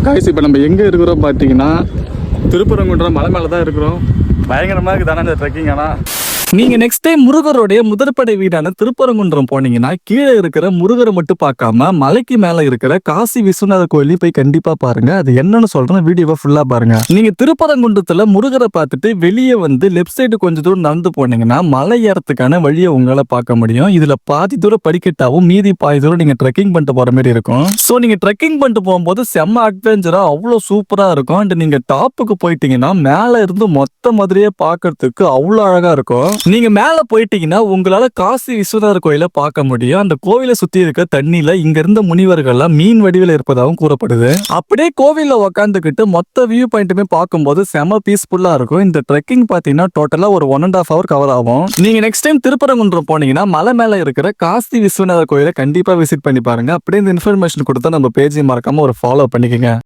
Guys இப்போ நம்ம எங்கே இருக்கிறோம் பார்த்தீங்கன்னா திருப்பரங்குன்றம் மலை மேலே தான் இருக்கிறோம். பயங்கரமாக இருக்குதானே இந்த ட்ரெக்கிங். ஆனால் நீங்க நெக்ஸ்ட் டைம் முருகருடைய முதற்படை வீடான திருப்பரங்குன்றம் போனீங்கன்னா கீழே இருக்கிற முருகரை மட்டும் பார்க்காம மலைக்கு மேல இருக்கிற காசி விஸ்வநாதர் கோயிலையும் போய் கண்டிப்பா பாருங்க. அது என்னன்னு சொல்றேன், வீடியோவை ஃபுல்லா பாருங்க. நீங்க திருப்பரங்குன்றத்துல முருகரை பார்த்துட்டு வெளியே வந்து லெஃப்ட் சைடு கொஞ்சம் தூரம் நடந்து போனீங்கன்னா மலை ஏறத்துக்கான வழியை உங்களால பார்க்க முடியும். இதுல பாதி தூரம் படிக்கட்டாவும் மீதி பாதி தூரம் நீங்க ட்ரெக்கிங் பண்ணிட்டு போற மாதிரி இருக்கும். சோ நீங்க ட்ரெக்கிங் பண்ணிட்டு போகும்போது செம்ம அட்வென்ச்சரா அவ்வளவு சூப்பரா இருக்கும். அண்ட் நீங்க டாப்புக்கு போயிட்டீங்கன்னா மேல இருந்து மொத்த மதுரையை பார்க்கறதுக்கு அவ்வளவு அழகா இருக்கும். நீங்க மேல போயிட்டீங்கன்னா உங்களால காசி விஸ்வநாதர் கோயிலை பார்க்க முடியும். அந்த கோவிலை சுத்தி இருக்க தண்ணியில இங்க இருந்த முனிவர்கள்லாம் மீன் வடிவில் இருப்பதாகவும் கூறப்படுது. அப்படியே கோவில்ல உக்காந்துக்கிட்டு மொத்த வியூ பாயிண்ட்டுமே பார்க்கும்போது செம பீஸ்ஃபுல்லா இருக்கும். இந்த ட்ரெக்கிங் பாத்தீங்கன்னா டோட்டலா ஒரு 1.5 hour கவர் ஆகும். நீங்க நெக்ஸ்ட் டைம் திருப்பரங்குன்றம் போனீங்கன்னா மலை மேல இருக்கிற காசி விஸ்வநாதர் கோயிலை கண்டிப்பா விசிட் பண்ணி பாருங்க. அப்படியே இந்த இன்ஃபர்மேஷன் கொடுத்தா நம்ம பேஜை மறக்காம ஒரு ஃபாலோ பண்ணிக்கங்க.